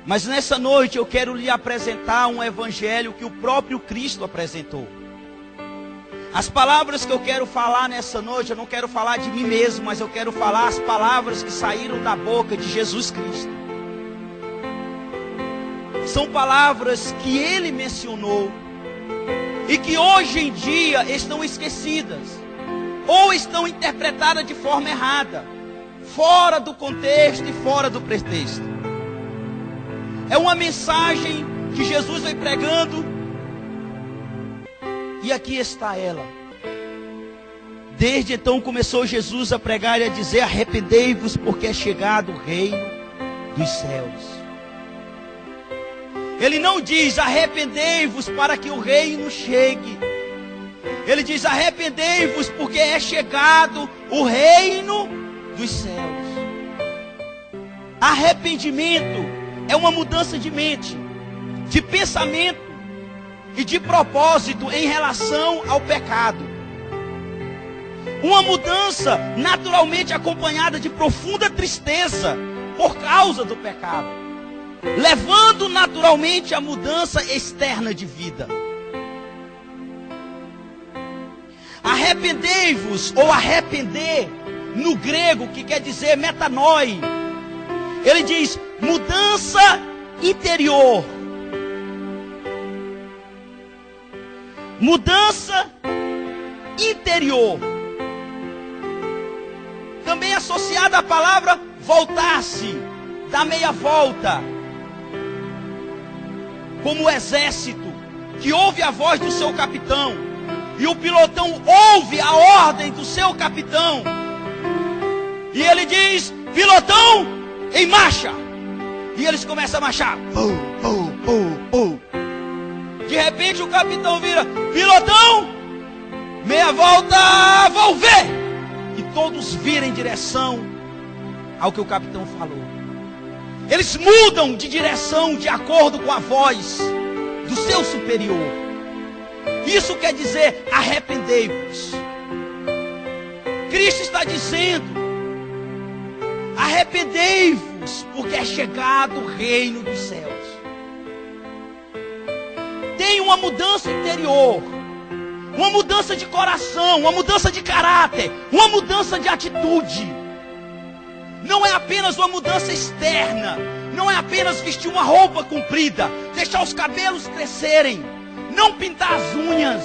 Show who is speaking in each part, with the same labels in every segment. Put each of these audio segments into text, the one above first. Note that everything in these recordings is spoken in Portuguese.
Speaker 1: Mas nessa noite eu quero lhe apresentar um evangelho que o próprio Cristo apresentou. As palavras que eu quero falar nessa noite, eu não quero falar de mim mesmo, mas eu quero falar as palavras que saíram da boca de Jesus Cristo. São palavras que ele mencionou e que hoje em dia estão esquecidas ou estão interpretadas de forma errada, fora do contexto e fora do pretexto. É uma mensagem que Jesus vem pregando e aqui está ela. Desde então começou Jesus a pregar e a dizer: arrependei-vos, porque é chegado o reino dos céus. Ele não diz arrependei-vos para que o reino chegue. Ele diz arrependei-vos porque é chegado o reino dos céus. Arrependimento é uma mudança de mente, de pensamento e de propósito em relação ao pecado. Uma mudança naturalmente acompanhada de profunda tristeza por causa do pecado, levando naturalmente a mudança externa de vida. Arrependei-vos, ou arrepender, no grego, que quer dizer metanoi. Ele diz mudança interior. Mudança interior. Também associada à palavra voltar-se, dar meia volta. Como o exército que ouve a voz do seu capitão e o pilotão ouve a ordem do seu capitão e ele diz: pilotão, em marcha! E eles começam a marchar. De repente o capitão vira: pilotão, meia volta, vou ver! E todos viram em direção ao que o capitão falou. Eles mudam de direção de acordo com a voz do seu superior. Isso quer dizer arrependei-vos. Cristo está dizendo: arrependei-vos, porque é chegado o reino dos céus. Tem uma mudança interior, uma mudança de coração, uma mudança de caráter, uma mudança de atitude. Não é apenas uma mudança externa, não é apenas vestir uma roupa comprida, deixar os cabelos crescerem, não pintar as unhas,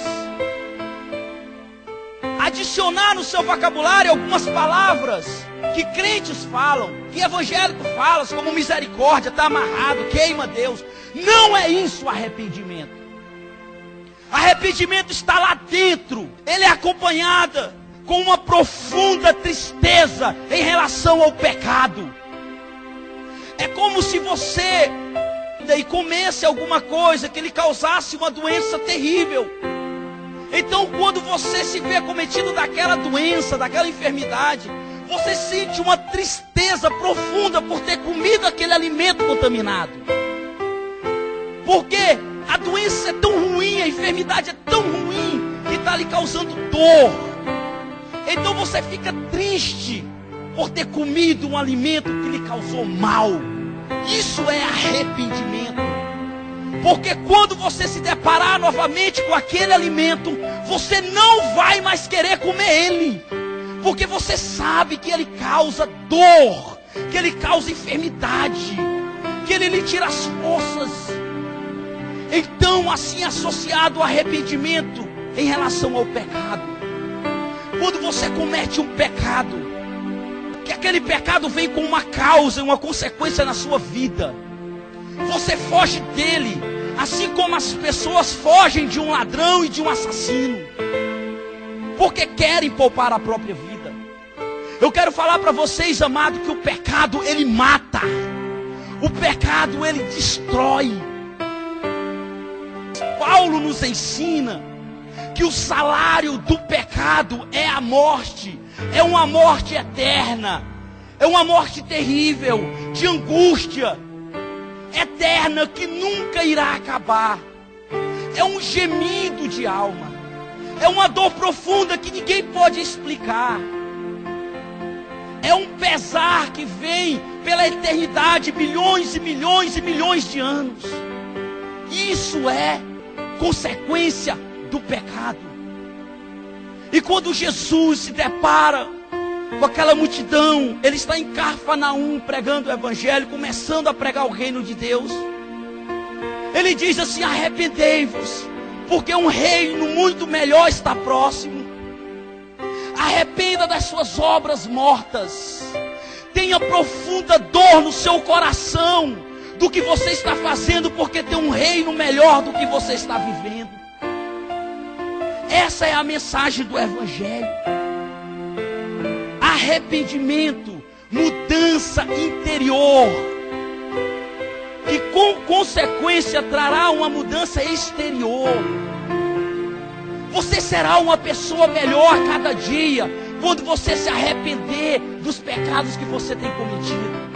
Speaker 1: adicionar no seu vocabulário algumas palavras que crentes falam, que evangélico fala, como misericórdia, está amarrado, queima Deus. Não é isso arrependimento. Arrependimento está lá dentro. Ele é acompanhado com uma profunda tristeza em relação ao pecado. É como se você comesse alguma coisa que lhe causasse uma doença terrível. Então, quando você se vê cometido daquela doença, daquela enfermidade, você sente uma tristeza profunda por ter comido aquele alimento contaminado. Porque a doença é tão ruim, a enfermidade é tão ruim, que está lhe causando dor. Então você fica triste por ter comido um alimento que lhe causou mal. Isso é arrependimento. Porque quando você se deparar novamente com aquele alimento, você não vai mais querer comer ele. Porque você sabe que ele causa dor, que ele causa enfermidade, que ele lhe tira as forças. Então, assim associado ao arrependimento em relação ao pecado. Quando você comete um pecado, que aquele pecado vem com uma causa e uma consequência na sua vida, você foge dele, assim como as pessoas fogem de um ladrão e de um assassino, porque querem poupar a própria vida. Eu quero falar para vocês, amado, que o pecado ele mata, o pecado ele destrói. Paulo nos ensina que o salário do pecado é a morte, é uma morte eterna, é uma morte terrível, de angústia, eterna, que nunca irá acabar. É um gemido de alma, é uma dor profunda que ninguém pode explicar, é um pesar que vem pela eternidade, bilhões e milhões e milhões de anos. Isso é consequência do pecado. E quando Jesus se depara com aquela multidão, ele está em Cafarnaum pregando o evangelho, começando a pregar o reino de Deus. Ele diz assim: arrependei-vos, porque um reino muito melhor está próximo. Arrependa das suas obras mortas. Tenha profunda dor no seu coração do que você está fazendo, porque tem um reino melhor do que você está vivendo. Essa é a mensagem do evangelho. Arrependimento, mudança interior, que com consequência trará uma mudança exterior. Você será uma pessoa melhor a cada dia, quando você se arrepender dos pecados que você tem cometido.